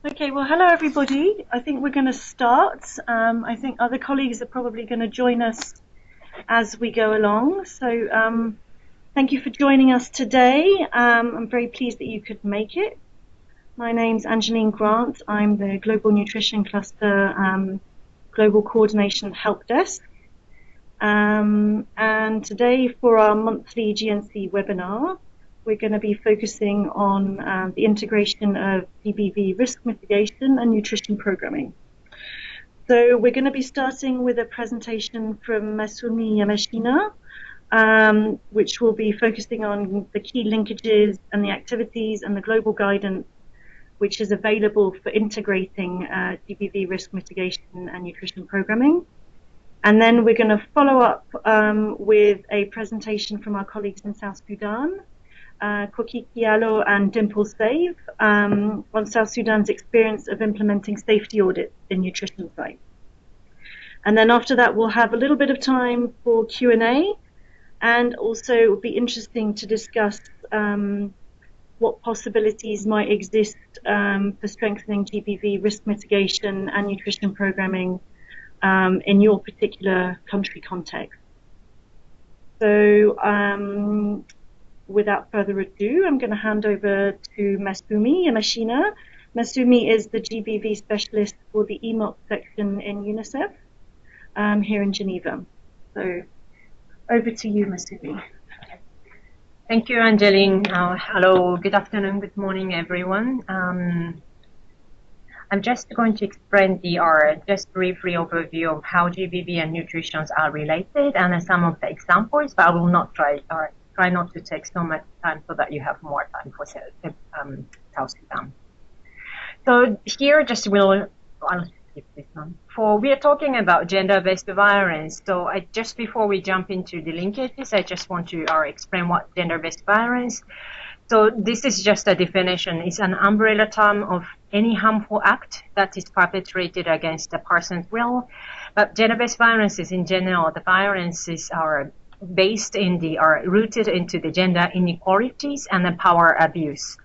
Okay, well, hello everybody. I think we're going to start. I think other colleagues are probably going to join us as we go along. So thank you for joining us today. I'm very pleased that you could make it. My name's Angeline Grant. I'm the Global Nutrition Cluster Global Coordination Help Desk. And today for our monthly GNC webinar, we're going to be focusing on the integration of GBV risk mitigation and nutrition programming. So we're going to be starting with a presentation from Masumi Yamashina, which will be focusing on the key linkages and the activities and the global guidance which is available for integrating GBV risk mitigation and nutrition programming. And then we're going to follow up with a presentation from our colleagues in South Sudan, Koki Kialo and Dimple Save, on South Sudan's experience of implementing safety audits in nutrition sites. And then after that, we'll have a little bit of time for Q&A, and also it would be interesting to discuss what possibilities might exist for strengthening GBV risk mitigation and nutrition programming in your particular country context. So without further ado, I'm going to hand over to Masumi Yamashina. Masumi is the GBV specialist for the EMOC section in UNICEF here in Geneva. So over to you, Masumi. Thank you, Angeline. Hello, good afternoon, good morning, everyone. I'm just going to explain just briefly overview of how GBV and nutrition are related and some of the examples, but I will not try not to take so much time so that you have more time for South Sudan. So here I'll skip this one. We are talking about gender-based violence. So just before we jump into the linkages, I just want to explain what gender-based violence. So this is just a definition. It's an umbrella term of any harmful act that is perpetrated against a person's will. But gender-based violences in general, the violences are rooted into the gender inequalities and the power abuse.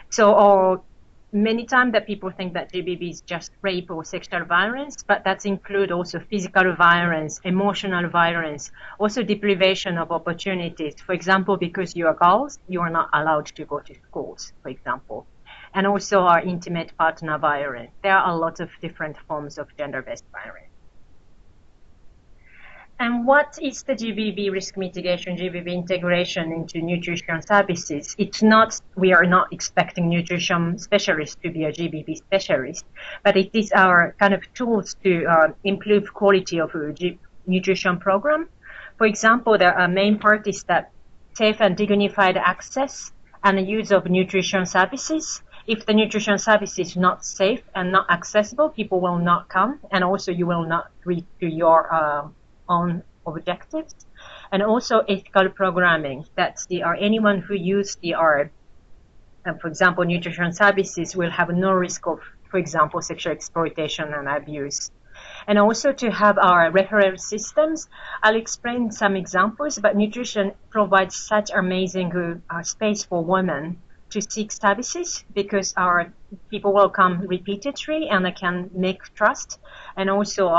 So many times that people think that GBV is just rape or sexual violence, but that includes also physical violence, emotional violence, also deprivation of opportunities. For example, because you are girls, you are not allowed to go to schools, for example. And also our intimate partner violence. There are a lot of different forms of gender-based violence. And what is the GBV risk mitigation, GBV integration into nutrition services? We are not expecting nutrition specialists to be a GBV specialist, but it is our kind of tools to improve quality of nutrition program. For example, the main part is that safe and dignified access and the use of nutrition services. If the nutrition service is not safe and not accessible, people will not come, and also you will not reach to your own objectives. And also ethical programming, that anyone who use for example, nutrition services will have no risk of, for example, sexual exploitation and abuse. And also to have our referral systems. I'll explain some examples, but nutrition provides such amazing space for women to seek services, because our people will come repeatedly and they can make trust. And also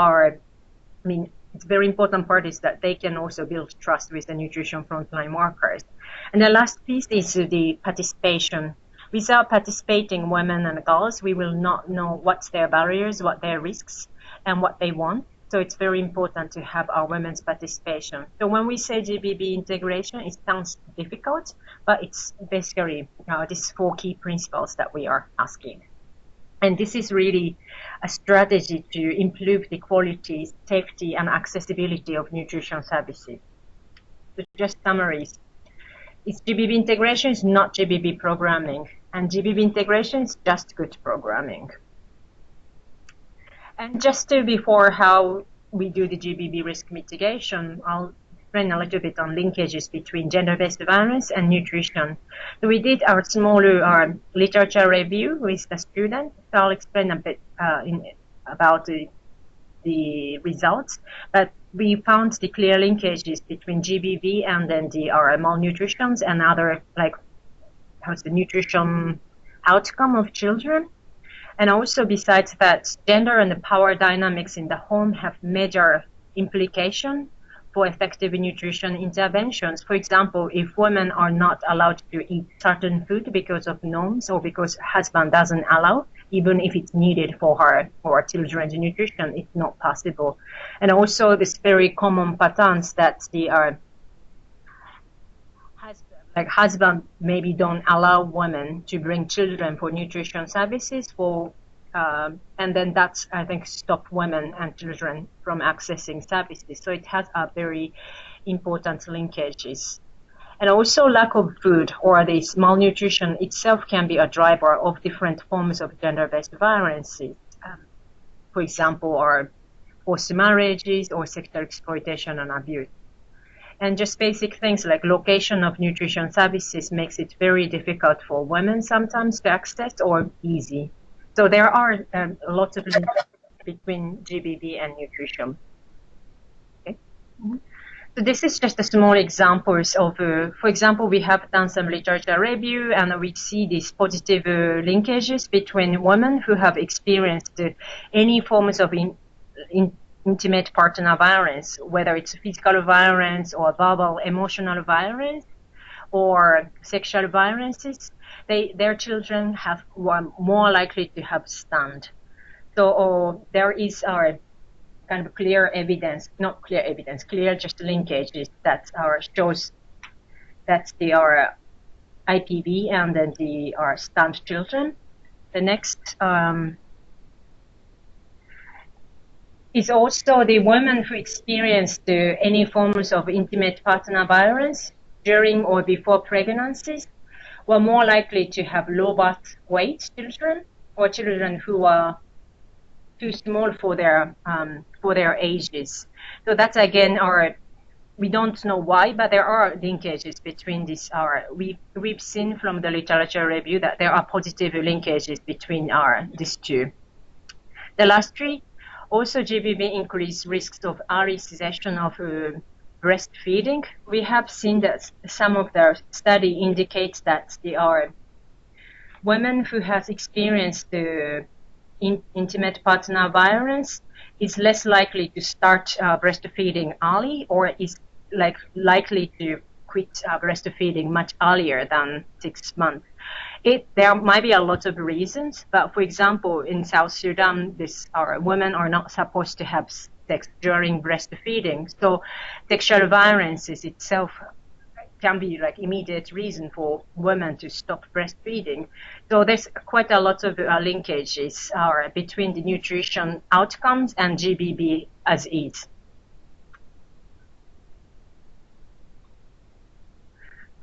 it's very important part is that they can also build trust with the nutrition frontline workers. And the last piece is the participation. Without participating women and girls, we will not know what's their barriers, what their risks, and what they want. So it's very important to have our women's participation. So when we say GBV integration, it sounds difficult, but it's basically these 4 key principles that we are asking. And this is really a strategy to improve the quality, safety, and accessibility of nutrition services. So just summarize. GBV integration is not GBV programming, and GBV integration is just good programming. And just before how we do the GBV risk mitigation, I'll explain a little bit on linkages between gender-based violence and nutrition. So we did our smaller literature review with the students. So I'll explain a bit about the results. But we found the clear linkages between GBV and then the malnutrition and other how's the nutrition outcome of children. And also besides that, gender and the power dynamics in the home have major implication for effective nutrition interventions. For example, if women are not allowed to eat certain food because of norms or because husband doesn't allow, even if it's needed for her or children's nutrition, it's not possible. And also this very common patterns that the husband maybe don't allow women to bring children for nutrition services for and then that's, I think, stop women and children from accessing services. So it has a very important linkages. And also lack of food or this malnutrition itself can be a driver of different forms of gender-based violence. For example, or forced marriages or sexual exploitation and abuse. And just basic things like location of nutrition services makes it very difficult for women sometimes to access or easy. So there are lots of links between GBV and nutrition. Okay. So this is just a small examples of, for example, we have done some literature review and we see these positive linkages between women who have experienced any forms of intimate partner violence, whether it's physical violence or verbal emotional violence or sexual violences. Their children were more likely to have stunned. So there is our kind of clear evidence, not clear evidence, clear just linkages that shows that they are IPV and then they are stunned children. The next is also the women who experienced any forms of intimate partner violence during or before pregnancies were more likely to have low birth weight children or children who are too small for their ages. So that's again we don't know why, but there are linkages between these. We've seen from the literature review that there are positive linkages between these two. The last three, also GBV increased risks of early cessation of breastfeeding. We have seen that some of their study indicates that there are women who have experienced intimate partner violence is less likely to start breastfeeding early or is likely to quit breastfeeding much earlier than 6 months. There might be a lot of reasons, but for example, in South Sudan, women are not supposed to have sex during breastfeeding. So sexual violence itself can be immediate reason for women to stop breastfeeding. So there's quite a lot of linkages between the nutrition outcomes and GBV as is.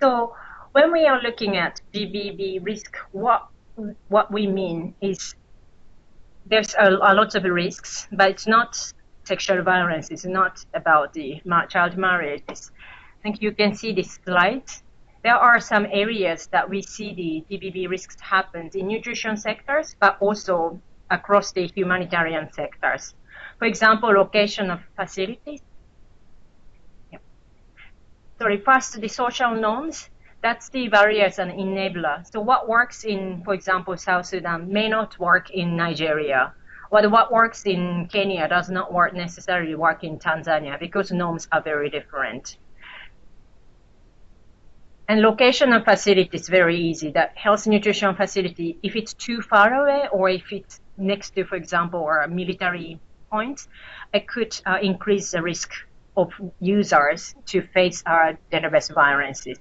So when we are looking at GBV risk, what we mean is there's a lot of risks, but it's not sexual violence. It's not about the child marriages. I think you can see this slide. There are some areas that we see the GBV risks happen in nutrition sectors, but also across the humanitarian sectors. For example, location of facilities. Sorry, first, the social norms. That's the barriers and enabler. So what works in, for example, South Sudan may not work in Nigeria. Or what works in Kenya does not necessarily work in Tanzania because norms are very different. And location of facility is very easy. That health nutrition facility, if it's too far away or if it's next to, for example, or a military point, it could increase the risk of users to face gender-based violences.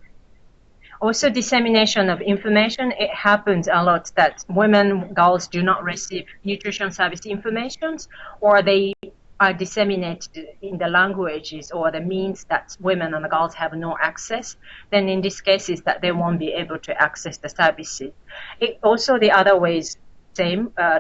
Also, dissemination of information. It happens a lot that girls do not receive nutrition service information, or they are disseminated in the languages or the means that women and girls have no access. Then in these cases that they won't be able to access the services. Also, the other way is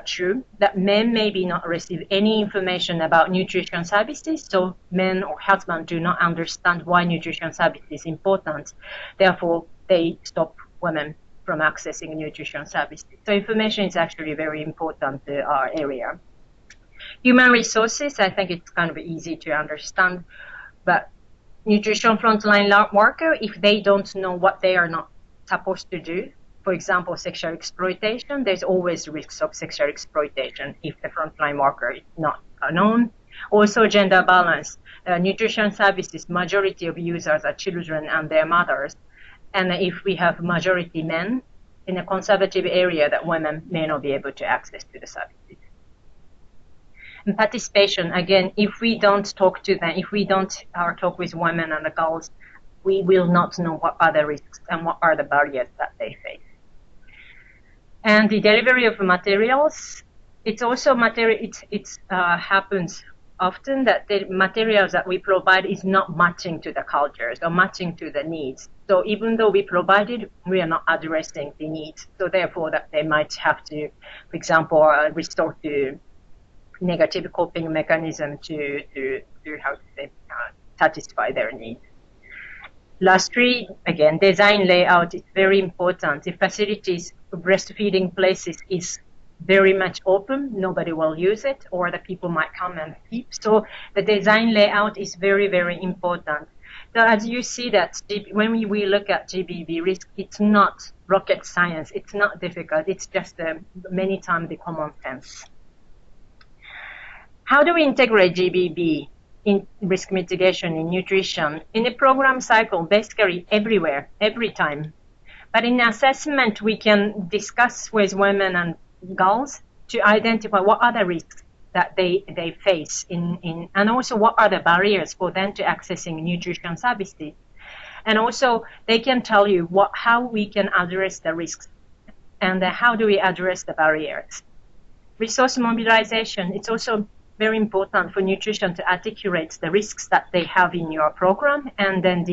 true, that men maybe not receive any information about nutrition services, so men or husbands do not understand why nutrition service is important. Therefore, they stop women from accessing nutrition services. So information is actually a very important area. Human resources, I think it's kind of easy to understand, but nutrition frontline worker, if they don't know what they are not supposed to do, for example, sexual exploitation, there's always risks of sexual exploitation if the frontline worker is not known. Also, gender balance. Nutrition services, majority of users are children and their mothers. And if we have majority men in a conservative area, that women may not be able to access to the services. And participation, again, if we don't talk to them, if we don't talk with women and the girls, we will not know what are the risks and what are the barriers that they face. And the delivery of materials, it's also happens often that the materials that we provide is not matching to the cultures or matching to the needs. So even though we provide it, we are not addressing the needs. So therefore, that they might have to, for example, resort to negative coping mechanism to how to say, satisfy their needs. Lastly, again, design layout is very important. The facilities, breastfeeding places is very much open, nobody will use it, or the people might come and peep. So the design layout is very, very important. So as you see that when we look at GBV risk, it's not rocket science, it's not difficult, it's just many times the common sense. How do we integrate GBV in risk mitigation in nutrition? In the program cycle, basically everywhere, every time. But in assessment, we can discuss with women and girls to identify what are the risks that they face and also what are the barriers for them to accessing nutrition services. And also they can tell you how we can address the risks and how do we address the barriers. Resource mobilization, it's also very important for nutrition to articulate the risks that they have in your program, and then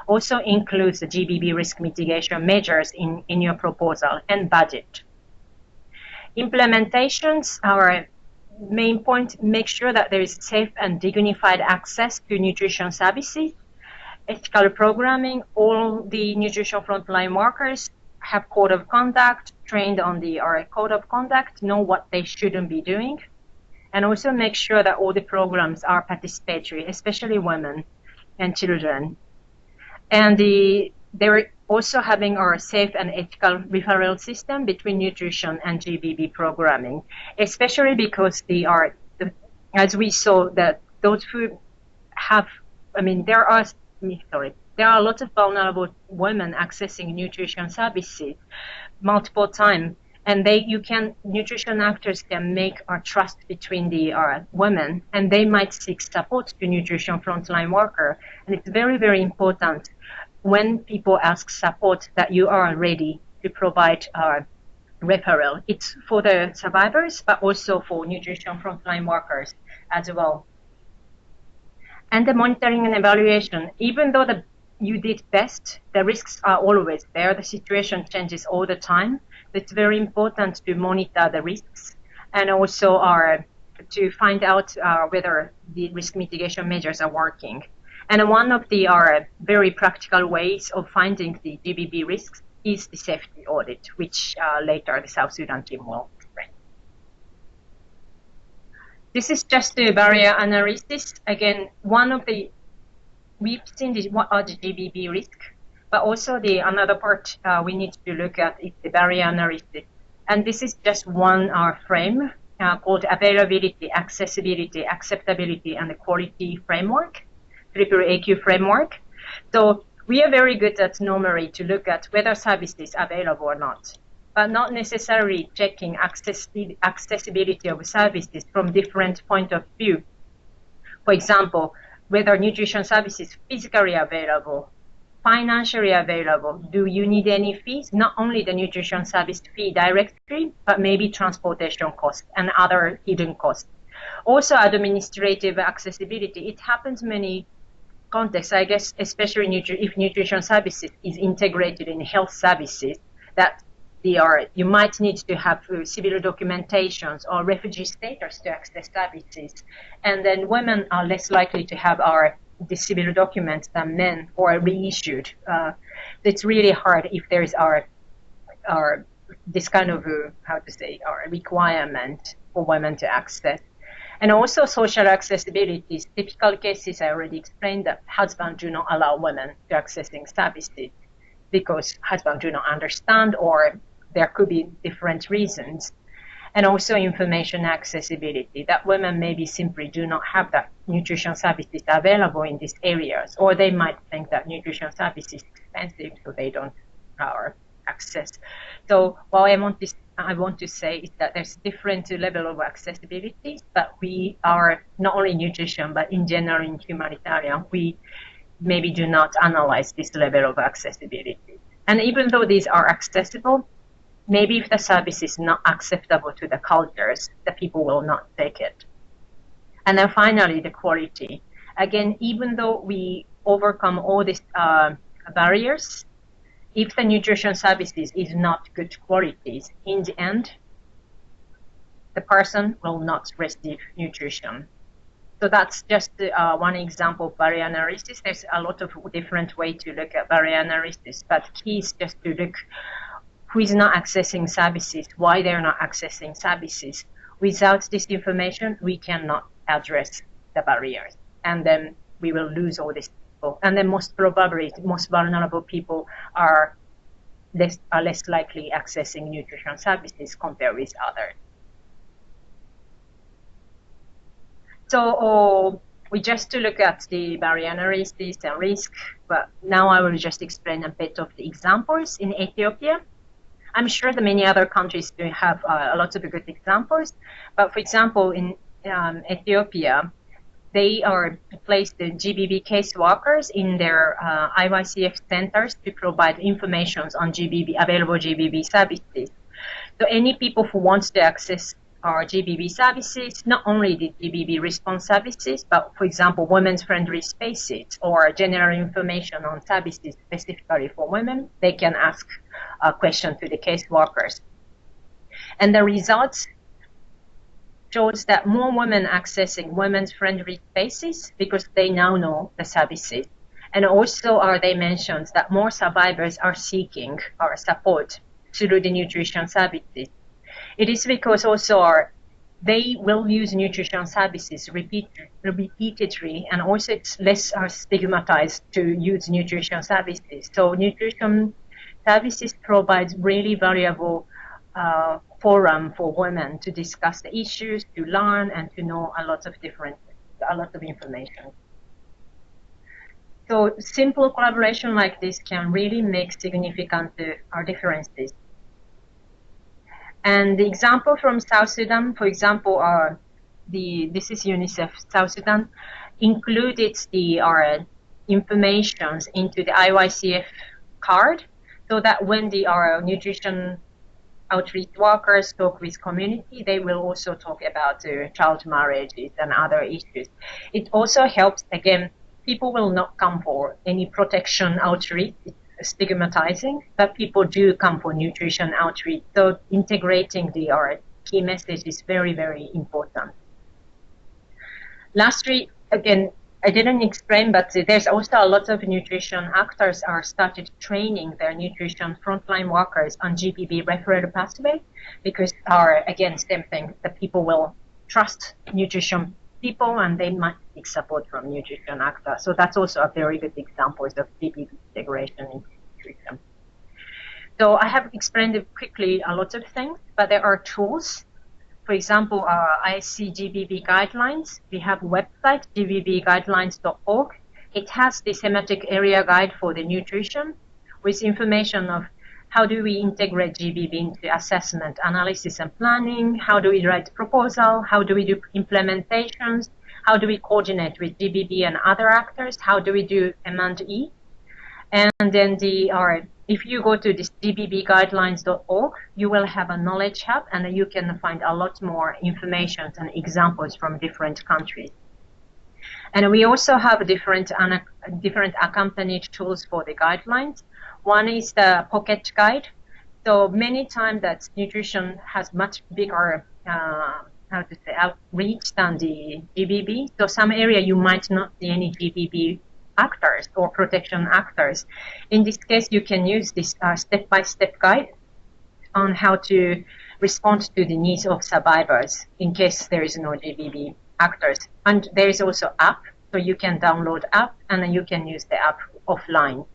also includes the GBV risk mitigation measures in your proposal and budget. Implementations, our main point, make sure that there is safe and dignified access to nutrition services. Ethical programming, all the nutrition frontline workers have code of conduct, trained on the code of conduct, know what they shouldn't be doing, and also make sure that all the programs are participatory, especially women and children. And they're also having our safe and ethical referral system between nutrition and GBV programming, especially because as we saw that those who have, there are a lot of vulnerable women accessing nutrition services multiple times, and nutrition actors can make our trust between the women, and they might seek support to nutrition frontline worker. And it's very, very important when people ask support that you are ready to provide referral. It's for the survivors, but also for nutrition frontline workers as well. And the monitoring and evaluation, even though you did best, the risks are always there. The situation changes all the time. It's very important to monitor the risks and also to find out whether the risk mitigation measures are working. And one of the very practical ways of finding the GBV risks is the safety audit, which later the South Sudan team will explain. This is just the barrier analysis. Again, we've seen what are the GBV risks, but also another part we need to look at is the barrier analysis. And this is just one frame called Availability, Accessibility, Acceptability, and the Quality Framework, AAQ framework. So we are very good at normally to look at whether service is available or not, but not necessarily checking accessibility of services from different point of view. For example, whether nutrition service is physically available, financially available, do you need any fees? Not only the nutrition service fee directly, but maybe transportation costs and other hidden costs. Also administrative accessibility, it happens many contexts, I guess, especially if nutrition services is integrated in health services, that you might need to have civil documentations or refugee status to access services. And then women are less likely to have the civil documents than men or reissued. It's really hard if there's this kind of requirement for women to access. And also social accessibility. Typical cases I already explained that husbands do not allow women to accessing services because husbands do not understand or there could be different reasons. And also information accessibility, that women maybe simply do not have that nutrition services available in these areas, or they might think that nutrition service is expensive, so they don't access. So what I want to say is that there's different level of accessibility, but we are not only nutrition, but in general in humanitarian, we maybe do not analyze this level of accessibility. And even though these are accessible, maybe if the service is not acceptable to the cultures, the people will not take it. And then finally, the quality. Again, even though we overcome all these barriers, if the nutrition services is not good qualities, in the end, the person will not receive nutrition. So that's just one example of barrier analysis. There's a lot of different ways to look at barrier analysis, but key is just to look who is not accessing services, why they're not accessing services. Without this information, we cannot address the barriers, and then we will lose all these people. And then most probably, most vulnerable people are less likely accessing nutrition services compared with others. So we just to look at the barrier analysis and risk, but now I will just explain a bit of the examples in Ethiopia. I'm sure that many other countries do have a lot of good examples, but for example, in Ethiopia, they are placed the GBV case workers in their IYCF centers to provide information on available GBV services. So any people who want to access our GBV services, not only the GBV response services, but for example, women's friendly spaces or general information on services specifically for women, they can ask a question to the case workers. And the results shows that more women accessing women's friendly spaces because they now know the services. And also they mentioned that more survivors are seeking our support through the nutrition services. It is because also they will use nutrition services repeatedly, and also it's less stigmatized to use nutrition services. So nutrition services provide really valuable forum for women to discuss the issues, to learn, and to know a lot of information. So simple collaboration like this can really make significant differences. And the example from South Sudan, for example, this is UNICEF South Sudan, included the information into the IYCF card, so that when the nutrition outreach workers talk with community, they will also talk about child marriages and other issues. It also helps, again, people will not come for any protection outreach, stigmatizing, but people do come for nutrition outreach. So integrating the key message is very, very important. Lastly, again, I didn't explain, but there's also a lot of nutrition actors are started training their nutrition frontline workers on GBV referral pathway, because again, same thing, the people will trust nutrition people and they might seek support from nutrition actors. So that's also a very good example of GBV integration in nutrition. So I have explained quickly a lot of things, but there are tools. For example, IC GBV guidelines. We have a website, gbvguidelines.org. It has the thematic area guide for the nutrition with information of how do we integrate GBV into assessment, analysis, and planning, how do we write proposal, how do we do implementations, how do we coordinate with GBV and other actors, how do we do M&E. And then if you go to this gbvguidelines.org, you will have a knowledge hub, and you can find a lot more information and examples from different countries. And we also have different accompanied tools for the guidelines. One is the pocket guide. So many times that nutrition has much bigger outreach than the GBV. So some area you might not see any GBV actors or protection actors. In this case, you can use this step-by-step guide on how to respond to the needs of survivors in case there is no GBV actors. And there is also app, so you can download app and then you can use the app offline.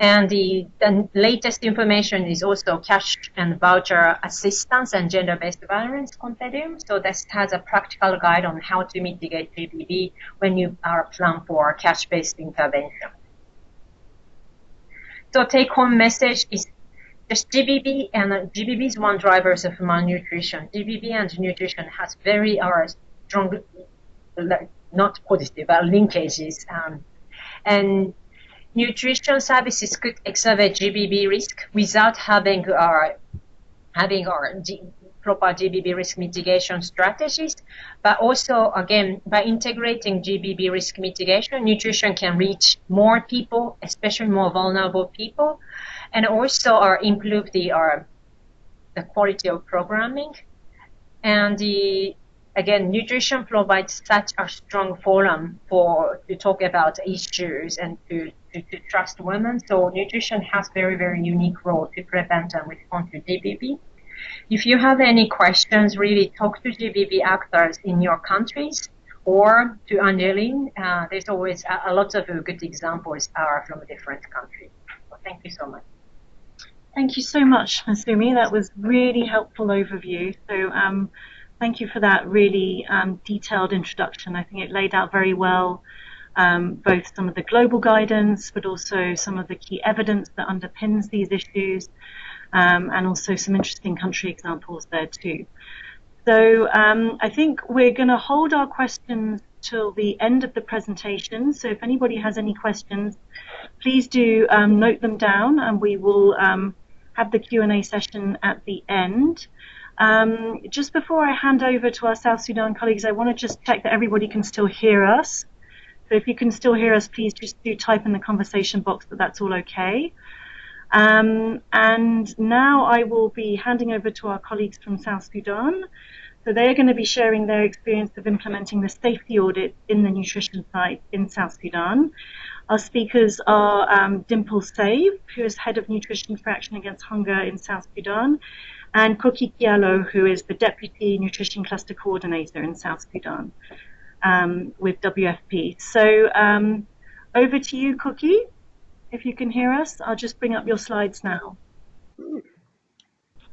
And the latest information is also cash and voucher assistance and gender-based violence continuum. So this has a practical guide on how to mitigate GBV when you are plan for cash-based intervention. So take-home message is just GBV, and GBV is one driver of malnutrition. GBV and nutrition has very strong, not positive, but linkages. And nutrition services could exacerbate GBV risk without having our proper GBV risk mitigation strategies. But also, again, by integrating GBV risk mitigation, nutrition can reach more people, especially more vulnerable people, and also improve the quality of programming. And again, nutrition provides such a strong forum to talk about issues and to trust women. So nutrition has very, very unique role to prevent and respond to GBV. If you have any questions, really talk to GBV actors in your countries or to Angeline. There's always a lot of good examples from different countries. So thank you so much. Thank you so much, Masumi. That was really helpful overview. So thank you for that really detailed introduction. I think it laid out very well both some of the global guidance, but also some of the key evidence that underpins these issues, and also some interesting country examples there too. So I think we're going to hold our questions till the end of the presentation. So if anybody has any questions, please do note them down, and we will have the Q&A session at the end. Just before I hand over to our South Sudan colleagues, I want to just check that everybody can still hear us. So if you can still hear us, please just do type in the conversation box that that's all okay. And now I will be handing over to our colleagues from South Sudan. So they're going to be sharing their experience of implementing the safety audit in the nutrition site in South Sudan. Our speakers are Dimple Save, who is Head of Nutrition for Action Against Hunger in South Sudan, and Koki Kialo, who is the Deputy Nutrition Cluster Coordinator in South Sudan with WFP. So over to you, Koki. If you can hear us, I'll just bring up your slides now.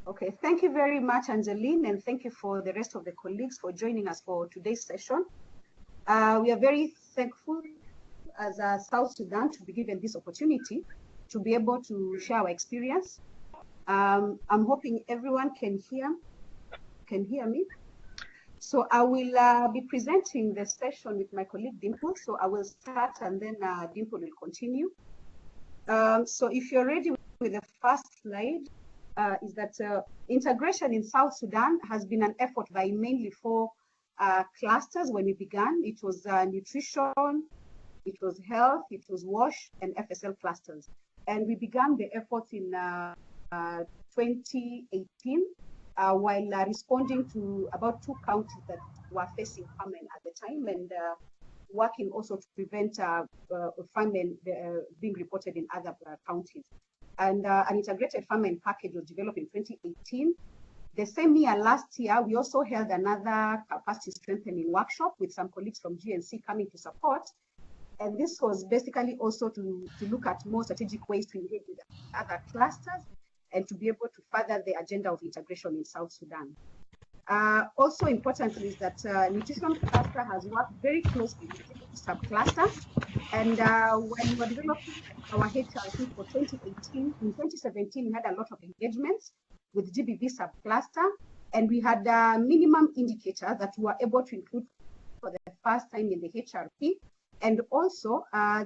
Okay, thank you very much, Angeline, and thank you for the rest of the colleagues for joining us for today's session. We are very thankful as South Sudan to be given this opportunity to be able to share our experience. I'm hoping everyone can hear me. So I will be presenting the session with my colleague Dimple. So I will start and then Dimple will continue. So if you're ready with the first slide, is that integration in South Sudan has been an effort by mainly 4 clusters when we began. It was nutrition, it was health, it was WASH, and FSL clusters. And we began the effort in 2018 while responding to about 2 counties that were facing famine at the time, and working also to prevent famine being reported in other counties. And an integrated famine package was developed in 2018. The same year, last year, we also held another capacity strengthening workshop with some colleagues from GNC coming to support. And this was basically also to look at more strategic ways to engage with other clusters and to be able to further the agenda of integration in South Sudan. Also important is that nutrition cluster has worked very closely with the subcluster. And when we were developing our HRP for 2018, in 2017, we had a lot of engagements with GBV subcluster, and we had a minimum indicator that we were able to include for the first time in the HRP. And also,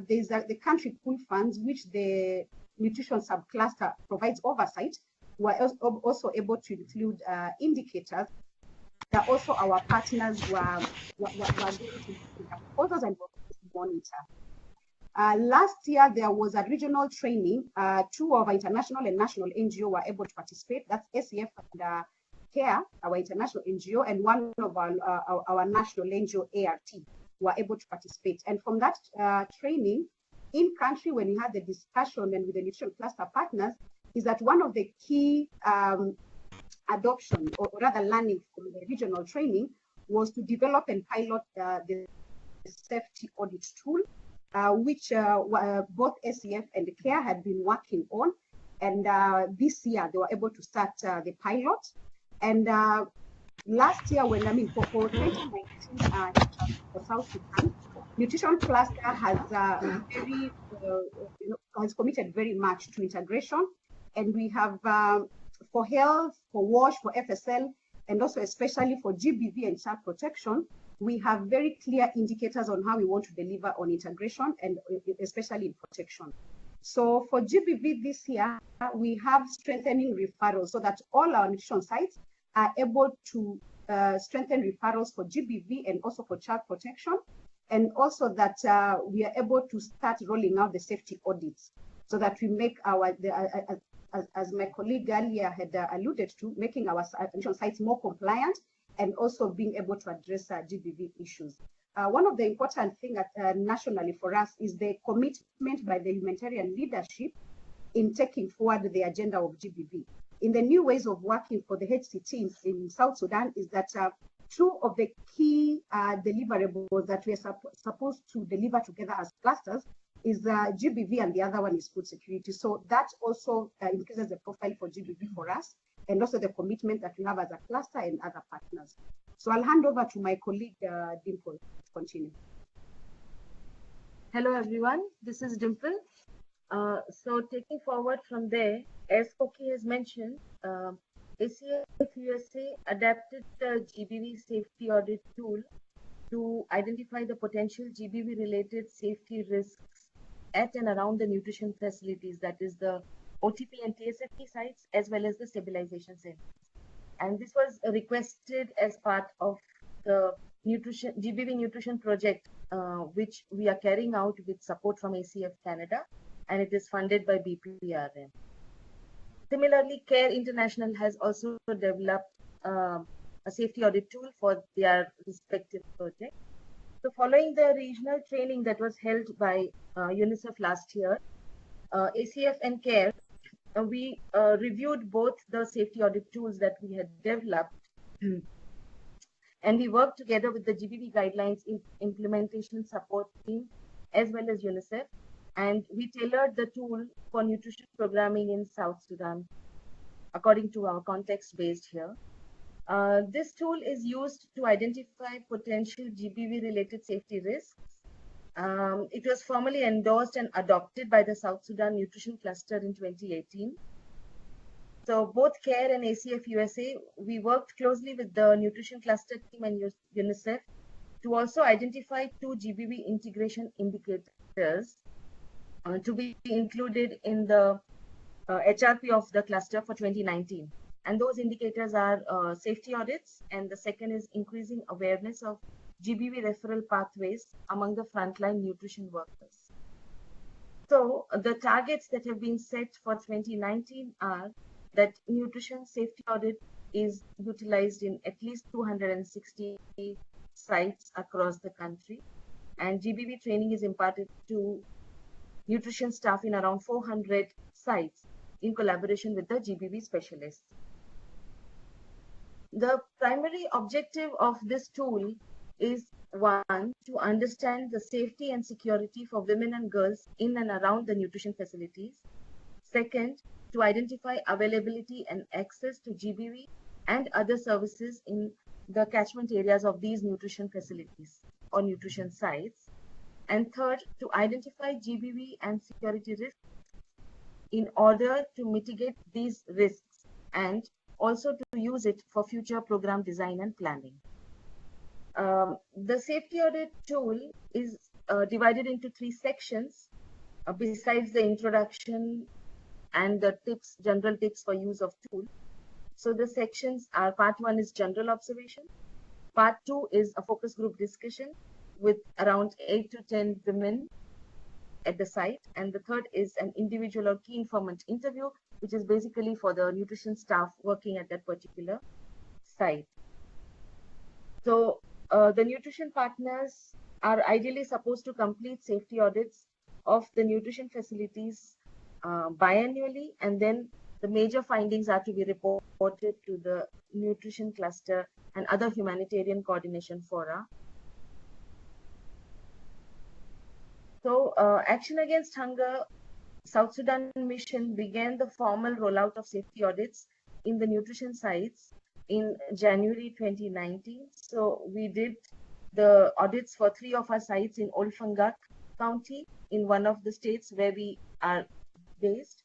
there's the country pool funds, which the nutrition subcluster provides oversight. We are also able to include indicators that also our partners were going to proposals and monitor. Last year, there was a regional training. 2 of our international and national NGO were able to participate. That's SEF and CARE, our international NGO, and one of our national NGO, ART, were able to participate. And from that training, in country, when we had the discussion and with the nutrition cluster partners, is that one of the key adoption, or rather learning from the regional training, was to develop and pilot the safety audit tool. which both ACF and CARE had been working on. And this year, they were able to start the pilot. And last year, for 2019, for South Sudan, nutrition cluster has has committed very much to integration, and we have for health, for WASH, for FSL, and also especially for GBV and child protection, we have very clear indicators on how we want to deliver on integration and especially in protection. So for GBV this year, we have strengthening referrals so that all our nutrition sites are able to strengthen referrals for GBV and also for child protection, and also that we are able to start rolling out the safety audits so that we make our, as my colleague earlier had alluded to, making our nutrition sites more compliant and also being able to address GBV issues. One of the important things nationally for us is the commitment by the humanitarian leadership in taking forward the agenda of GBV. In the new ways of working for the HCT in South Sudan is that two of the key deliverables that we are supposed to deliver together as clusters is GBV, and the other one is food security. So that also increases the profile for GBV for us, and also the commitment that we have as a cluster and other partners. So I'll hand over to my colleague, Dimple, to continue. Hello, everyone. This is Dimple. So taking forward from there, as Koki has mentioned, ACF USA adapted the GBV safety audit tool to identify the potential GBV related safety risks at and around the nutrition facilities, that is the OTP and TSFT sites, as well as the stabilization centers. And this was requested as part of the GBV nutrition project, which we are carrying out with support from ACF Canada, and it is funded by BPRM. Similarly, CARE International has also developed a safety audit tool for their respective projects. So following the regional training that was held by UNICEF last year, ACF and CARE, we reviewed both the safety audit tools that we had developed, and we worked together with the GBV guidelines in implementation support team as well as UNICEF, and we tailored the tool for nutrition programming in South Sudan according to our context based here. This tool is used to identify potential GBV related safety risks. It was formally endorsed and adopted by the South Sudan Nutrition Cluster in 2018. So both CARE and ACF USA, we worked closely with the Nutrition Cluster team and UNICEF to also identify 2 GBV integration indicators to be included in the HRP of the cluster for 2019. And those indicators are safety audits, and the second is increasing awareness of GBV referral pathways among the frontline nutrition workers. So the targets that have been set for 2019 are that nutrition safety audit is utilized in at least 260 sites across the country, and GBV training is imparted to nutrition staff in around 400 sites in collaboration with the GBV specialists. The primary objective of this tool is, one, to understand the safety and security for women and girls in and around the nutrition facilities. Second, to identify availability and access to GBV and other services in the catchment areas of these nutrition facilities or nutrition sites. And third, to identify GBV and security risks in order to mitigate these risks and also to use it for future program design and planning. The safety audit tool is divided into 3 sections besides the introduction and the tips, general tips for use of tool. So the sections are: part 1 is general observation, part 2 is a focus group discussion with around 8 to 10 women at the site, and the third is an individual or key informant interview, which is basically for the nutrition staff working at that particular site. So the nutrition partners are ideally supposed to complete safety audits of the nutrition facilities biannually, and then the major findings are to be reported to the nutrition cluster and other humanitarian coordination fora. So, Action Against Hunger South Sudan mission began the formal rollout of safety audits in the nutrition sites in January 2019. So we did the audits for 3 of our sites in Old Fangak County, in one of the states where we are based.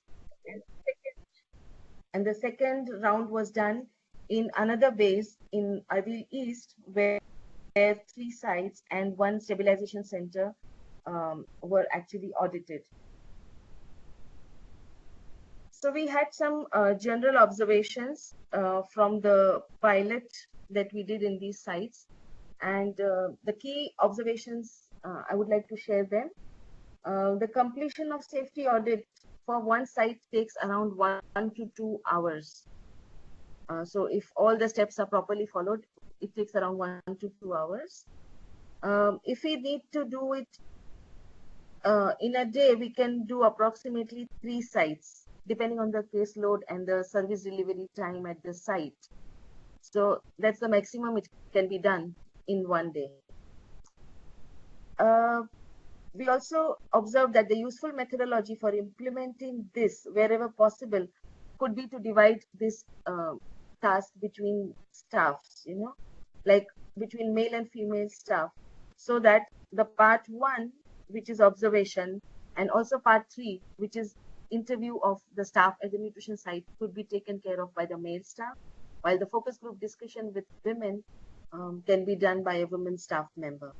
And the second round was done in another base in Adil East, where 3 sites and 1 stabilization center were actually audited. So we had some general observations from the pilot that we did in these sites. And the key observations, I would like to share them. The completion of safety audit for one site takes around 1 to 2 hours. So if all the steps are properly followed, it takes around 1 to 2 hours. If we need to do it in a day, we can do approximately 3 sites, depending on the caseload and the service delivery time at the site. So that's the maximum it can be done in one day. We also observed that the useful methodology for implementing this wherever possible could be to divide this task between staffs, like between male and female staff, so that the part 1, which is observation, and also part 3, which is interview of the staff at the nutrition site, could be taken care of by the male staff, while the focus group discussion with women can be done by a women staff member.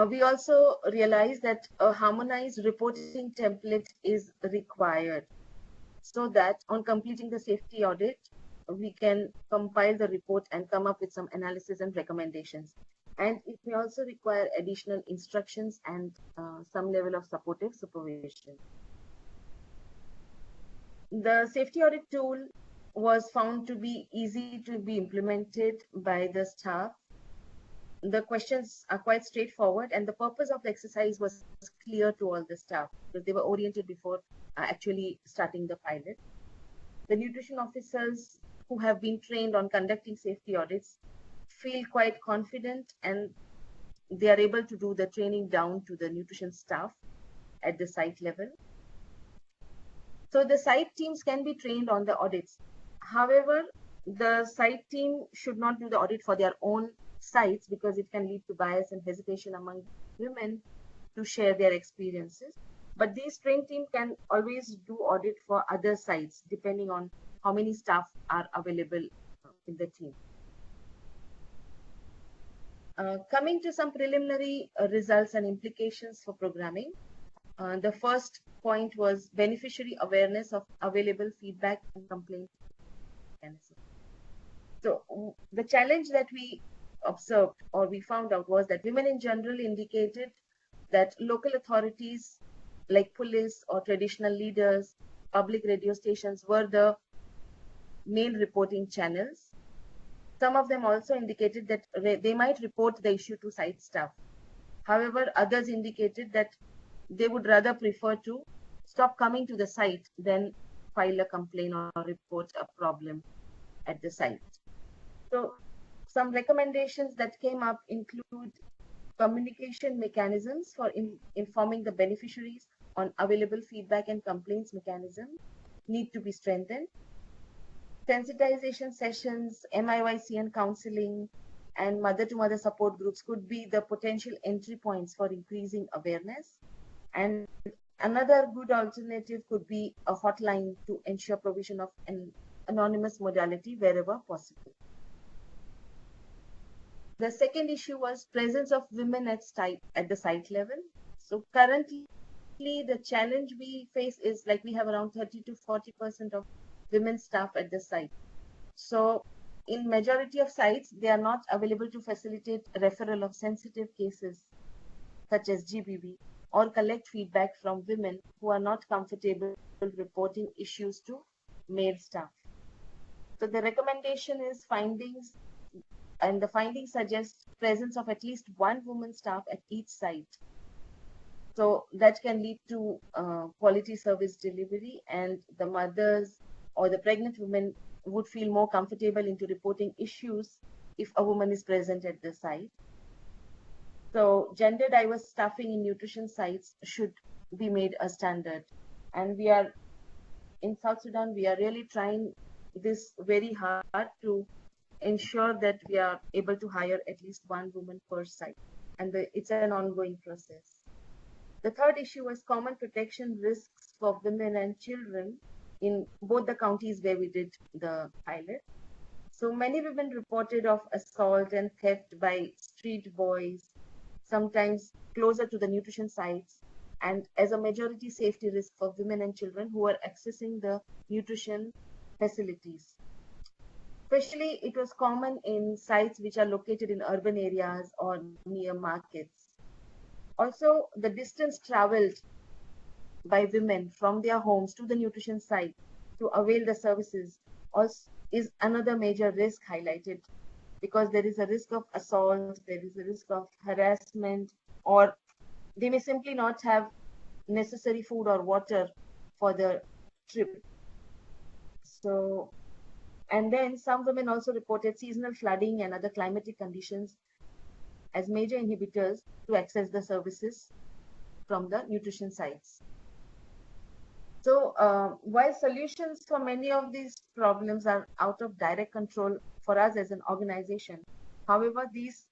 We also realized that a harmonized reporting template is required, so that on completing the safety audit, we can compile the report and come up with some analysis and recommendations. And it may also require additional instructions and some level of supportive supervision. The safety audit tool was found to be easy to be implemented by the staff. The questions are quite straightforward, and the purpose of the exercise was clear to all the staff because they were oriented before actually starting the pilot. The nutrition officers who have been trained on conducting safety audits feel quite confident, and they are able to do the training down to the nutrition staff at the site level. So the site teams can be trained on the audits. However, the site team should not do the audit for their own sites because it can lead to bias and hesitation among women to share their experiences. But these trained team can always do audit for other sites depending on how many staff are available in the team. Coming to some preliminary results and implications for programming. The first point was beneficiary awareness of available feedback and complaint mechanism. So the challenge that we observed or we found out was that women in general indicated that local authorities like police or traditional leaders, public radio stations were the main reporting channels. Some of them also indicated that they might report the issue to site staff. However, others indicated that they would rather prefer to stop coming to the site than file a complaint or report a problem at the site. So some recommendations that came up include communication mechanisms for informing the beneficiaries on available feedback and complaints mechanism need to be strengthened. Sensitization sessions, MIYC and counseling, and mother-to-mother support groups could be the potential entry points for increasing awareness. And another good alternative could be a hotline to ensure provision of an anonymous modality wherever possible. The second issue was presence of women at the site level. So currently, the challenge we face is like we have around 30 to 40% of women staff at the site. So in majority of sites, they are not available to facilitate referral of sensitive cases such as GBV or collect feedback from women who are not comfortable reporting issues to male staff. So the recommendation is findings, and the findings suggest presence of at least one woman staff at each site. So that can lead to quality service delivery, and the mothers or the pregnant women would feel more comfortable into reporting issues if a woman is present at the site. So gender diverse staffing in nutrition sites should be made a standard. And we are in South Sudan, we are really trying this very hard to ensure that we are able to hire at least one woman per site. And it's an ongoing process. The third issue was common protection risks for women and children in both the counties where we did the pilot. So many women reported of assault and theft by street boys, sometimes closer to the nutrition sites, and as a majority safety risk for women and children who are accessing the nutrition facilities. Especially, it was common in sites which are located in urban areas or near markets. Also, the distance traveled by women from their homes to the nutrition site to avail the services also is another major risk highlighted, because there is a risk of assault, there is a risk of harassment, or they may simply not have necessary food or water for the trip. So, and then some women also reported seasonal flooding and other climatic conditions as major inhibitors to access the services from the nutrition sites. So while solutions for many of these problems are out of direct control for us as an organization, however, these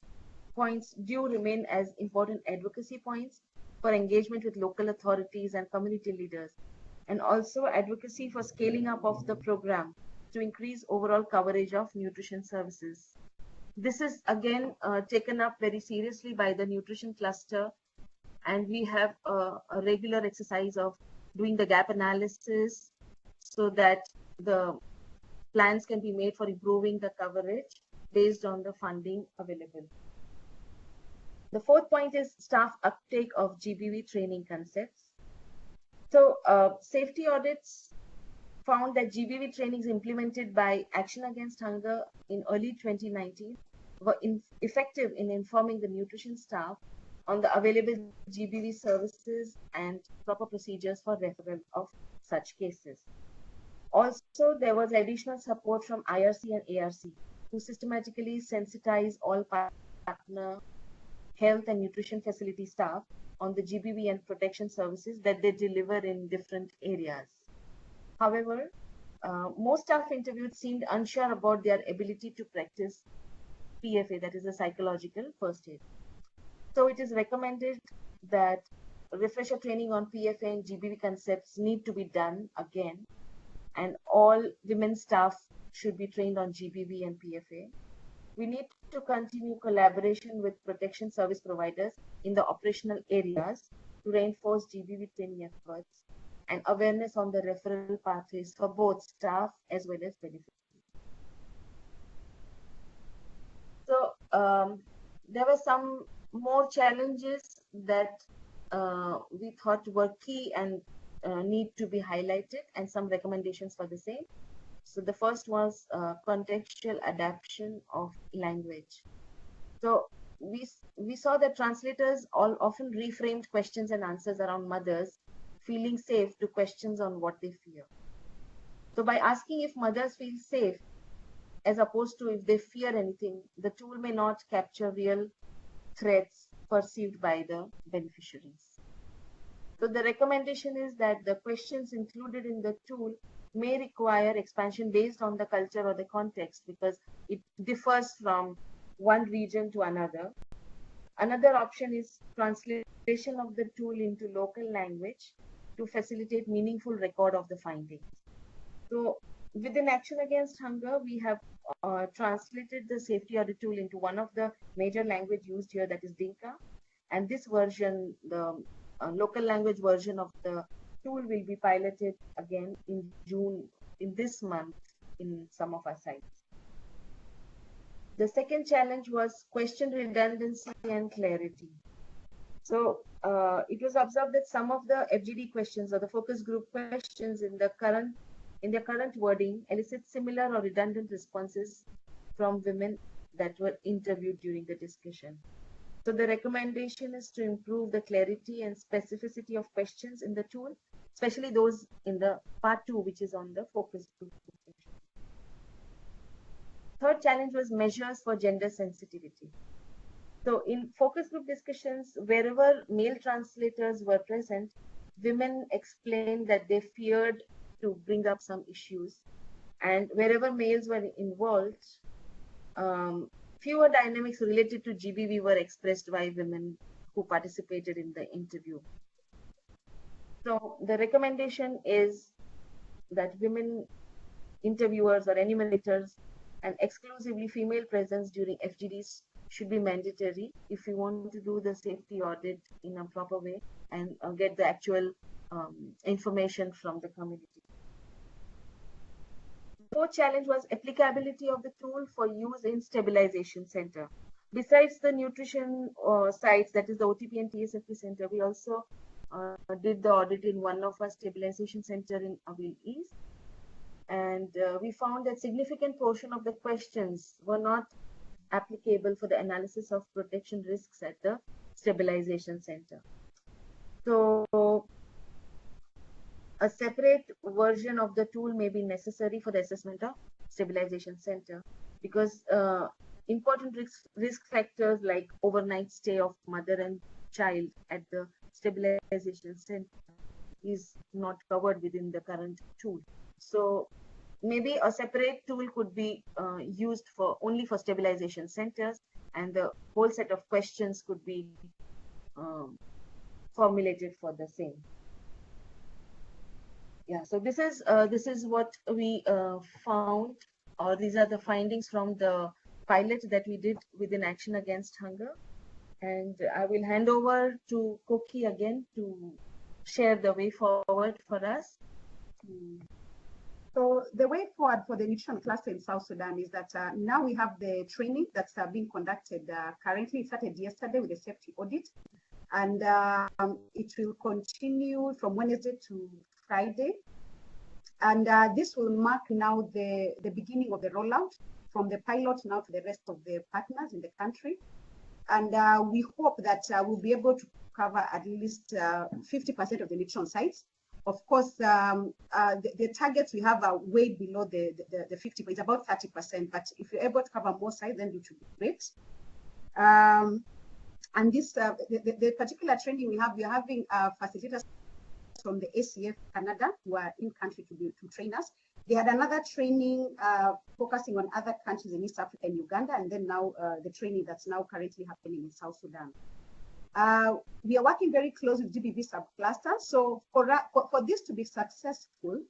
points do remain as important advocacy points for engagement with local authorities and community leaders, and also advocacy for scaling up of the program to increase overall coverage of nutrition services. This is again taken up very seriously by the nutrition cluster, and we have a regular exercise of doing the gap analysis so that the plans can be made for improving the coverage based on the funding available. The fourth point is staff uptake of GBV training concepts. So safety audits found that GBV trainings implemented by Action Against Hunger in early 2019 were effective in informing the nutrition staff on the available GBV services and proper procedures for referral of such cases. Also, there was additional support from IRC and ARC, who systematically sensitize all partner health and nutrition facility staff on the GBV and protection services that they deliver in different areas. However, most staff interviewed seemed unsure about their ability to practice PFA, that is a psychological first aid. So it is recommended that refresher training on PFA and GBV concepts need to be done again, and all women staff should be trained on GBV and PFA. We need to continue collaboration with protection service providers in the operational areas to reinforce GBV training efforts and awareness on the referral pathways for both staff as well as beneficiaries. So there were some more challenges that we thought were key and need to be highlighted, and some recommendations for the same. So the first was contextual adaptation of language. So we saw that translators often reframed questions and answers around mothers feeling safe to questions on what they fear. So by asking if mothers feel safe as opposed to if they fear anything, the tool may not capture real threats perceived by the beneficiaries. So the recommendation is that the questions included in the tool may require expansion based on the culture or the context, because it differs from one region to another. Another option is translation of the tool into local language to facilitate meaningful record of the findings. So within Action Against Hunger, we have translated the safety audit tool into one of the major language used here, that is Dinka. And this version, the local language version of the tool, will be piloted again in June, in this month, in some of our sites. The second challenge was question redundancy and clarity. So it was observed that some of the FGD questions or the focus group questions in their current wording elicit similar or redundant responses from women that were interviewed during the discussion. So the recommendation is to improve the clarity and specificity of questions in the tool, especially those in the part 2, which is on the focus group. Third challenge was measures for gender sensitivity. So in focus group discussions, wherever male translators were present, women explained that they feared to bring up some issues. And wherever males were involved, fewer dynamics related to GBV were expressed by women who participated in the interview. So the recommendation is that women interviewers or enumerators and exclusively female presence during FGDs should be mandatory if we want to do the safety audit in a proper way and get the actual information from the community. The fourth challenge was applicability of the tool for use in stabilization center. Besides the nutrition sites, that is the OTP and TSFP center, we also did the audit in one of our stabilization center in Awil East. And we found that significant portion of the questions were not applicable for the analysis of protection risks at the stabilization center. So a separate version of the tool may be necessary for the assessment of stabilization center because important risk factors like overnight stay of mother and child at the stabilization center is not covered within the current tool. So maybe a separate tool could be used for only for stabilization centers, and the whole set of questions could be formulated for the same. Yeah, so this is what we found, or these are the findings from the pilot that we did within Action Against Hunger. And I will hand over to Koki again to share the way forward for us. So the way forward for the nutrition cluster in South Sudan is that now we have the training that's being conducted currently. It started yesterday with the safety audit, and it will continue from Wednesday to Friday. And this will mark now the beginning of the rollout from the pilot now to the rest of the partners in the country. And we hope that we'll be able to cover at least 50% of the nutrition sites. Of course, the targets we have are way below the 50, but it's about 30%. But if you're able to cover more sites, then it would be great. And this, the particular training we are having facilitators from the ACF Canada who are in country to train us. They had another training focusing on other countries in East Africa and Uganda, and then now the training that's now currently happening in South Sudan. We are working very close with GBV subcluster. So for this to be successful,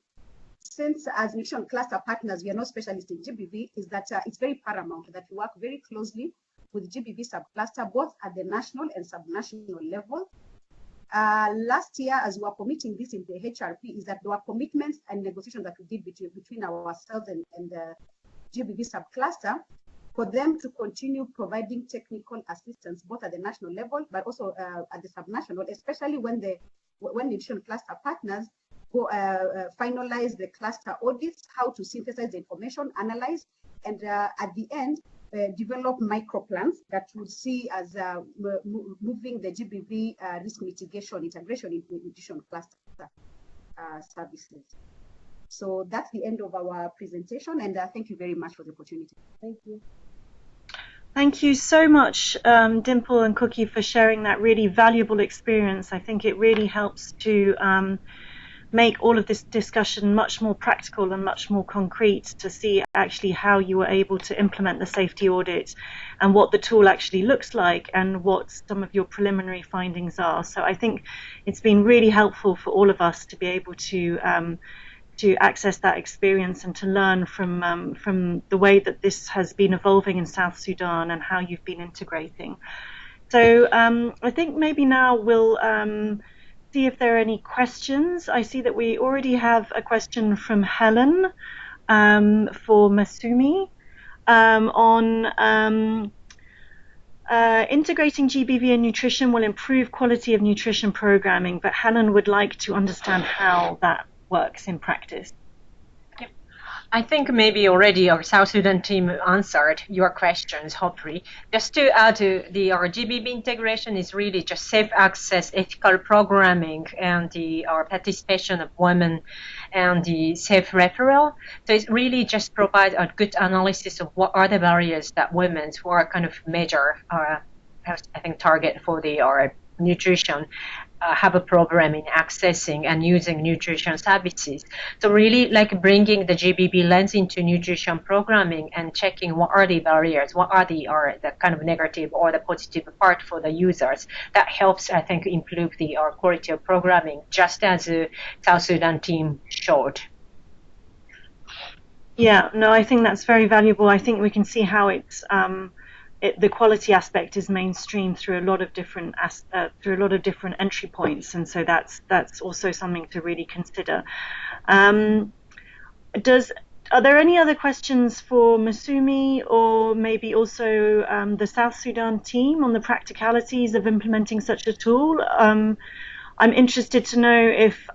since as nutrition cluster partners, we are not specialists in GBV, is that it's very paramount that we work very closely with GBV subcluster, both at the national and subnational level. Last year, as we were committing this in the HRP, is that there were commitments and negotiations that we did between ourselves and the GBV subcluster for them to continue providing technical assistance both at the national level, but also at the subnational, especially when nutrition cluster partners go finalize the cluster audits, how to synthesize the information, analyze, and at the end, develop micro plans that will see as moving the GBV risk mitigation integration into nutrition cluster services. So that's the end of our presentation, and thank you very much for the opportunity. Thank you. Thank you so much, Dimple and Cookie, for sharing that really valuable experience. I think it really helps to make all of this discussion much more practical and much more concrete to see actually how you were able to implement the safety audit and what the tool actually looks like and what some of your preliminary findings are. So I think it's been really helpful for all of us to be able to access that experience and to learn from the way that this has been evolving in South Sudan and how you've been integrating. So I think maybe now we'll see if there are any questions. I see that we already have a question from Helen for Masumi on integrating GBV and nutrition will improve quality of nutrition programming, but Helen would like to understand how that works in practice. I think maybe already our South Sudan team answered your questions, hopefully. Just to add to our GBV integration is really just safe access, ethical programming, and our participation of women and the safe referral. So it's really just provide a good analysis of what are the barriers that women who are kind of major I think, target for the nutrition, have a problem in accessing and using nutrition services. So really like bringing the GBB lens into nutrition programming and checking what are the barriers, what are the kind of negative or the positive part for the users. That helps, I think, improve the quality of programming, just as the South Sudan team showed. Yeah, no, I think that's very valuable. I think we can see how it's the quality aspect is mainstream through a lot of different entry points, and so that's also something to really consider. Are there any other questions for Masumi, or maybe also the South Sudan team on the practicalities of implementing such a tool? I'm interested to know if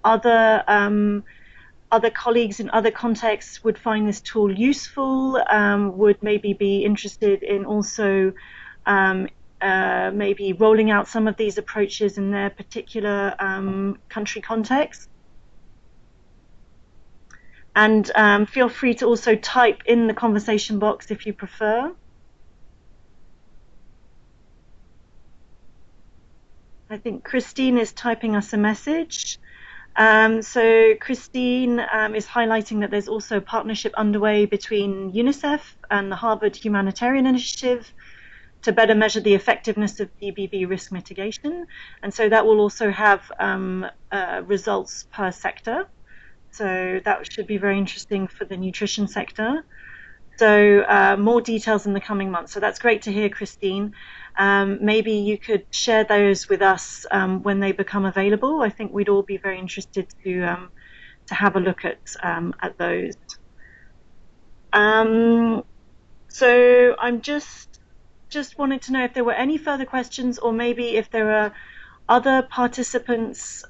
other colleagues in other contexts would find this tool useful, would maybe be interested in also maybe rolling out some of these approaches in their particular country context. And feel free to also type in the conversation box if you prefer. I think Christine is typing us a message. So Christine is highlighting that there's also a partnership underway between UNICEF and the Harvard Humanitarian Initiative to better measure the effectiveness of GBV risk mitigation. And so that will also have results per sector. So that should be very interesting for the nutrition sector. So more details in the coming months. So that's great to hear, Christine. Maybe you could share those with us when they become available. I think we'd all be very interested to have a look at those. So I'm just wanted to know if there were any further questions, or maybe if there are other participants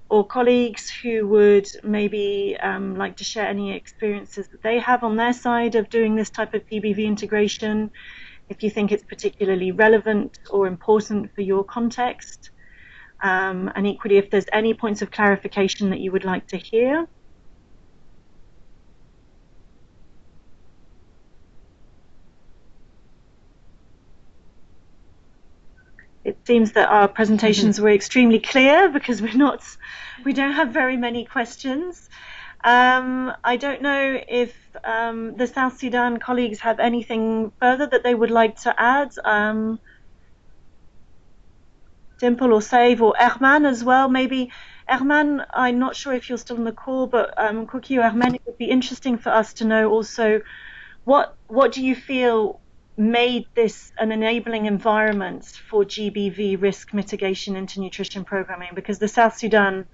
or colleagues who would maybe like to share any experiences that they have on their side of doing this type of GBV integration, if you think it's particularly relevant or important for your context, and equally if there's any points of clarification that you would like to hear. It seems that our presentations were extremely clear because we don't have very many questions. I don't know if the South Sudan colleagues have anything further that they would like to add. Dimple or Save or Erman as well. Maybe Erman, I'm not sure if you're still on the call, but Kuki or Erman, it would be interesting for us to know also what do you feel made this an enabling environment for GBV risk mitigation into nutrition programming, because the South Sudan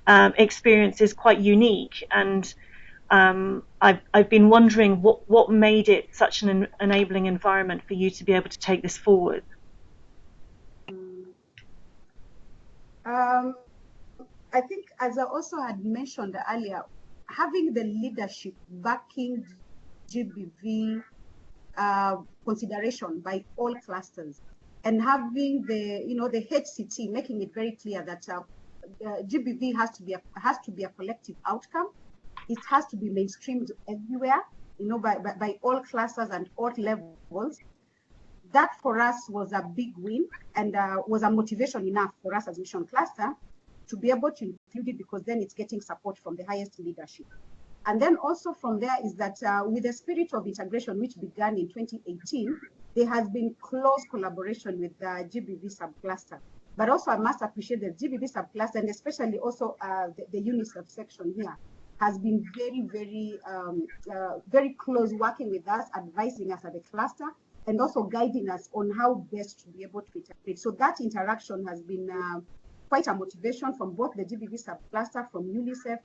experience is quite unique, and I've been wondering what made it such an enabling environment for you to be able to take this forward. I think, as I also had mentioned earlier, having the leadership backing GBV consideration by all clusters, and having the HCT making it very clear that GBV has to be a collective outcome. It has to be mainstreamed everywhere, by all clusters and all levels. That for us was a big win, and was a motivation enough for us as Mission Cluster to be able to include it, because then it's getting support from the highest leadership. And then also from there is that with the spirit of integration, which began in 2018, there has been close collaboration with the GBV subcluster. But also I must appreciate the GBV subcluster, and especially also the UNICEF section here, has been very, very, very close, working with us, advising us at the cluster, and also guiding us on how best to be able to integrate. So that interaction has been quite a motivation from both the GBV subcluster, from UNICEF,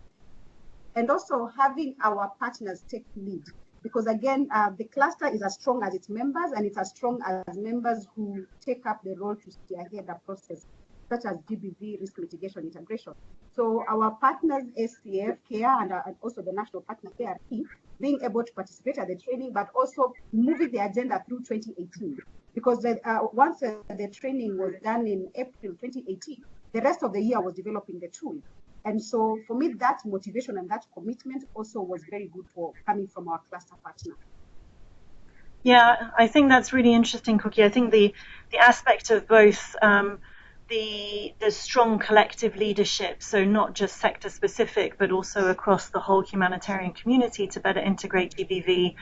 and also having our partners take lead. Because again, the cluster is as strong as its members, and it's as strong as members who take up the role to spearhead the process, such as GBV risk mitigation integration. So our partners, SCF, CARE, and also the national partner, ARP, being able to participate at the training, but also moving the agenda through 2018. Because once the training was done in April 2018, the rest of the year was developing the tool. And so for me, that motivation and that commitment also was very good for coming from our cluster partner. Yeah, I think that's really interesting, Cookie. I think the aspect of both the strong collective leadership, so not just sector specific, but also across the whole humanitarian community to better integrate GBV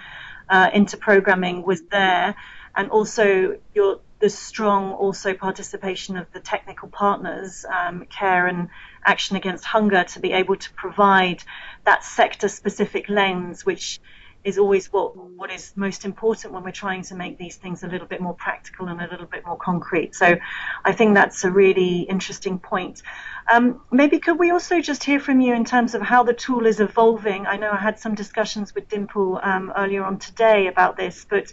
into programming was there, and also the strong also participation of the technical partners, CARE and Action Against Hunger, to be able to provide that sector specific lens, which is always what is most important when we're trying to make these things a little bit more practical and a little bit more concrete. So I think that's a really interesting point. Maybe could we also just hear from you in terms of how the tool is evolving? I know I had some discussions with Dimple earlier on today about this, but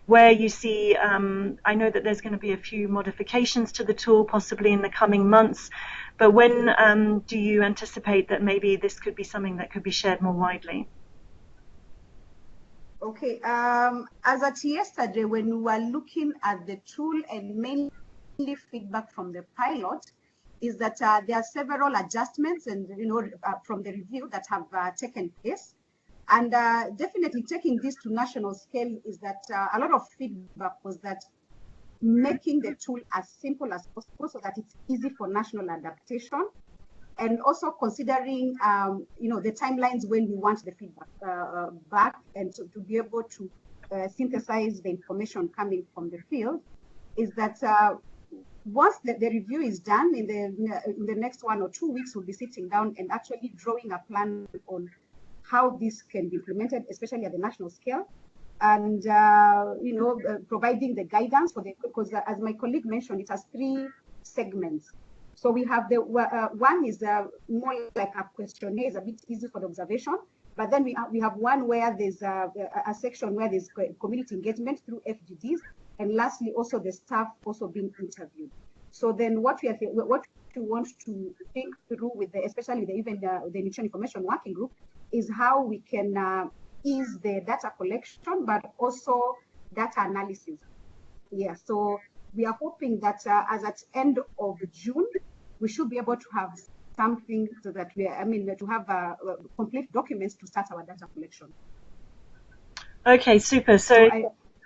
where you see, I know that there's going to be a few modifications to the tool possibly in the coming months, but when do you anticipate that maybe this could be something that could be shared more widely? Okay, as at yesterday, when we were looking at the tool and mainly feedback from the pilot, is that there are several adjustments and from the review that have taken place, and definitely taking this to national scale is that a lot of feedback was that making the tool as simple as possible so that it's easy for national adaptation. And also considering, the timelines when we want the feedback back, and to be able to synthesize the information coming from the field, is that once the review is done, in the next 1 or 2 weeks, we'll be sitting down and actually drawing a plan on how this can be implemented, especially at the national scale, and providing the guidance for because as my colleague mentioned, it has 3 segments. So we have the one is more like a questionnaire, is a bit easy for the observation, but then we have one where there's a section where there's community engagement through FGDs, and lastly also the staff also being interviewed. So then what we want to think through with especially the Nutrition Information Working Group is how we can ease the data collection, but also data analysis. Yeah, so we are hoping that as at end of June, we should be able to have something so that to have complete documents to start our data collection. Okay, super. So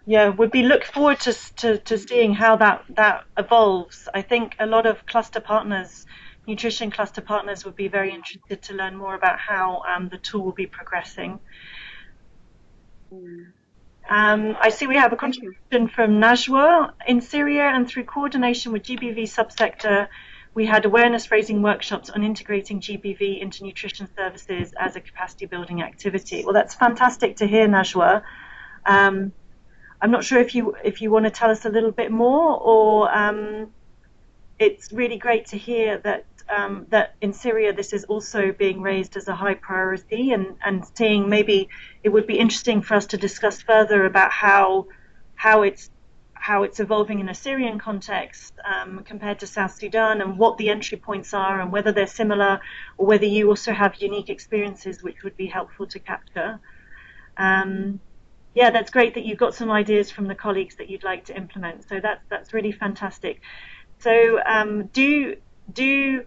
we look forward to seeing how that evolves. I think a lot of cluster partners, nutrition cluster partners, would be very interested to learn more about how the tool will be progressing. I see we have a contribution from Najwa. In Syria, and through coordination with GBV subsector, we had awareness-raising workshops on integrating GBV into nutrition services as a capacity-building activity. Well, that's fantastic to hear, Najwa. I'm not sure if you want to tell us a little bit more, or it's really great to hear that that in Syria this is also being raised as a high priority, and seeing maybe it would be interesting for us to discuss further about how it's evolving in a Syrian context compared to South Sudan, and what the entry points are, and whether they're similar, or whether you also have unique experiences which would be helpful to capture. Yeah, that's great that you've got some ideas from the colleagues that you'd like to implement. So that's really fantastic. So do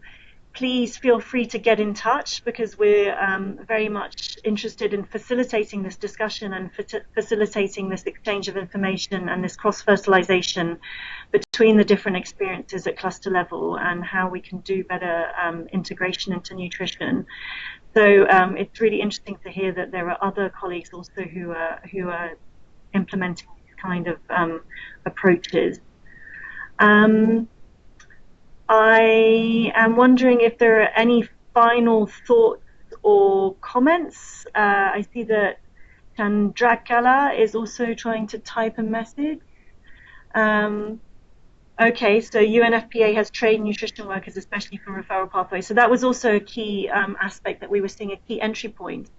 please feel free to get in touch, because we're very much interested in facilitating this discussion and facilitating this exchange of information and this cross-fertilization between the different experiences at cluster level, and how we can do better integration into nutrition. So it's really interesting to hear that there are other colleagues also who are implementing these kind of approaches. I am wondering if there are any final thoughts or comments. I see that Chandrakala is also trying to type a message. Okay, so UNFPA has trained nutrition workers, especially for referral pathways. So that was also a key aspect that we were seeing, a key entry point,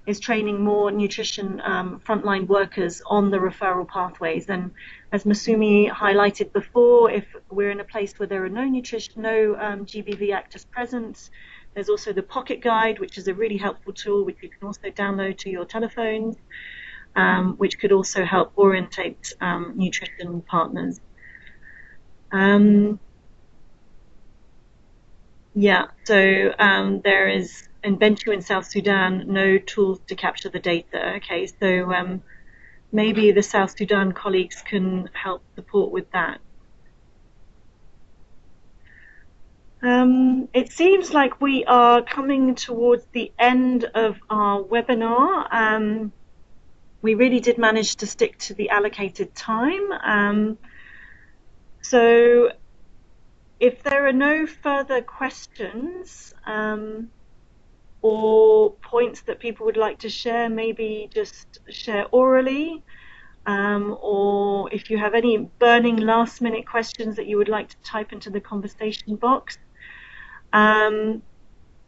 is training more nutrition frontline workers on the referral pathways. And as Masumi highlighted before, if we're in a place where there are no GBV actors present, there's also the Pocket Guide, which is a really helpful tool, which you can also download to your telephones, which could also help orientate nutrition partners. Yeah, so there is, in Bentiu in South Sudan, no tools to capture the data. Okay, so maybe the South Sudan colleagues can help support with that. It seems like we are coming towards the end of our webinar. We really did manage to stick to the allocated time. So if there are no further questions or points that people would like to share, maybe just share orally. Or if you have any burning last-minute questions that you would like to type into the conversation box.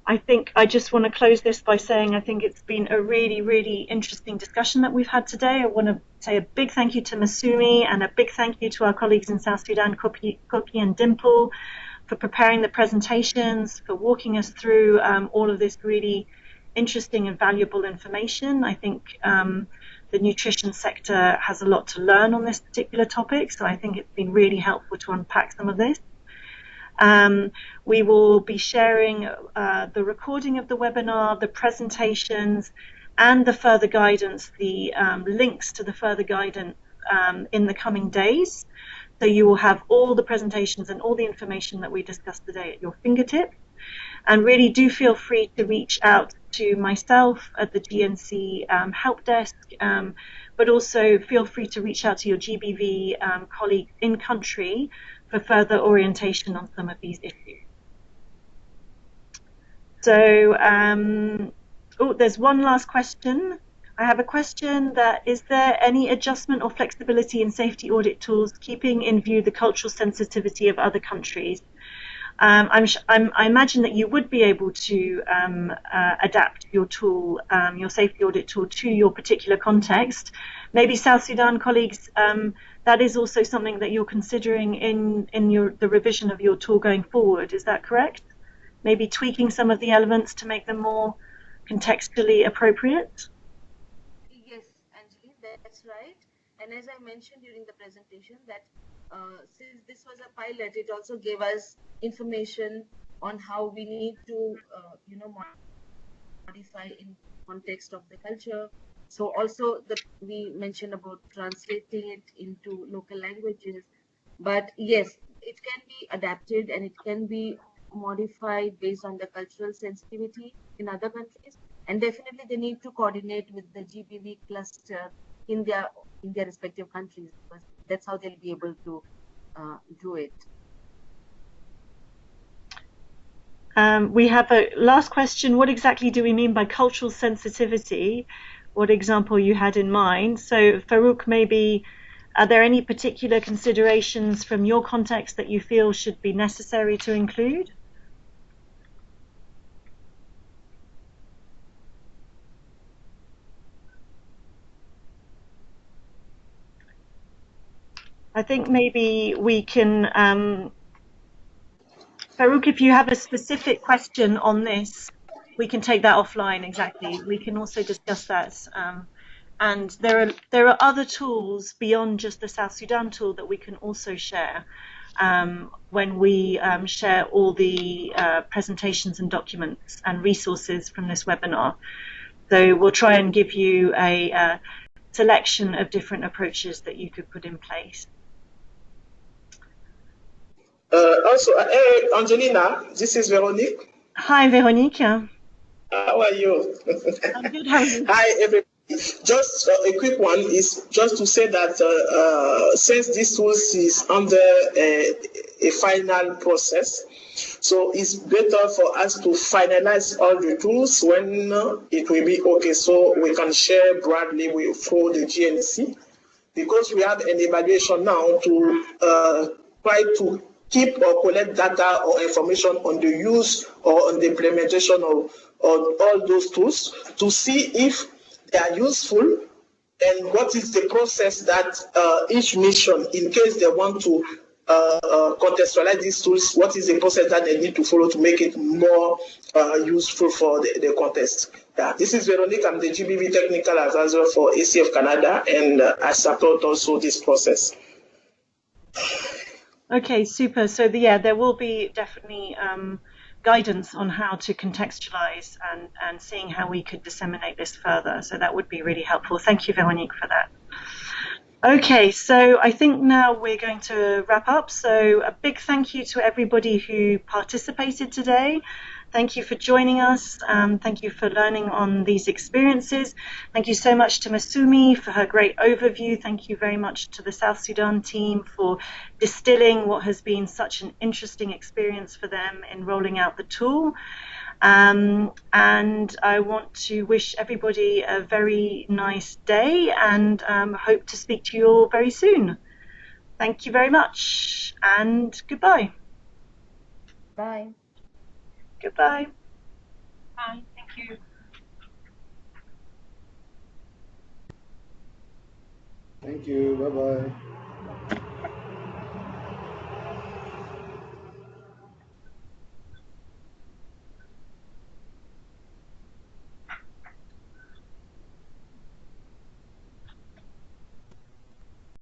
I think I just want to close this by saying I think it's been a really, really interesting discussion that we've had today. I want to say a big thank you to Masumi and a big thank you to our colleagues in South Sudan, Koki and Dimple, for preparing the presentations, for walking us through all of this really interesting and valuable information. I think the nutrition sector has a lot to learn on this particular topic, so I think it's been really helpful to unpack some of this. We will be sharing the recording of the webinar, the presentations, and the further guidance, the links to the further guidance in the coming days. So you will have all the presentations and all the information that we discussed today at your fingertips. And really do feel free to reach out to myself at the GNC help desk, but also feel free to reach out to your GBV colleagues in country for further orientation on some of these issues. So, there's one last question. I have a question that, is there any adjustment or flexibility in safety audit tools, keeping in view the cultural sensitivity of other countries? I imagine that you would be able to adapt your tool, your safety audit tool, to your particular context. Maybe South Sudan colleagues, that is also something that you're considering in the revision of your tool going forward. Is that correct? Maybe tweaking some of the elements to make them more contextually appropriate? Yes, Anjali, that's right. And as I mentioned during the presentation, that since this was a pilot, it also gave us information on how we need to, modify in context of the culture. So also we mentioned about translating it into local languages. But yes, it can be adapted and it can be modified based on the cultural sensitivity in other countries. And definitely they need to coordinate with the GBV cluster in their respective countries, because that's how they'll be able to do it. We have a last question. What exactly do we mean by cultural sensitivity? What example you had in mind? So Farouk, maybe, are there any particular considerations from your context that you feel should be necessary to include? I think maybe we can, Farouk, if you have a specific question on this, we can take that offline. Exactly. We can also discuss that. And there are other tools beyond just the South Sudan tool that we can also share when we share all the presentations and documents and resources from this webinar. So we'll try and give you a selection of different approaches that you could put in place. Also, hey, Angelina, this is Veronique. Hi, Veronique. How are you? I'm good. How are you? Hi, everybody. Just a quick one is just to say that since this tool is under a final process, so it's better for us to finalize all the tools when it will be okay, so we can share broadly through the GNC, because we have an evaluation now to try to keep or collect data or information on the use or on the implementation of all those tools to see if they are useful and what is the process that each mission, in case they want to contextualize these tools, what is the process that they need to follow to make it more useful for the context. Yeah, this is Veronique. I'm the GBV Technical Advisor for ACF Canada, and I support also this process. Okay, super. So there will be definitely guidance on how to contextualize and seeing how we could disseminate this further. So that would be really helpful. Thank you, Veronique, for that. Okay, so I think now we're going to wrap up. So a big thank you to everybody who participated today. Thank you for joining us. Thank you for learning on these experiences. Thank you so much to Masumi for her great overview. Thank you very much to the South Sudan team for distilling what has been such an interesting experience for them in rolling out the tool. And I want to wish everybody a very nice day and hope to speak to you all very soon. Thank you very much and goodbye. Bye. Goodbye. Bye. Thank you. Thank you. Bye-bye.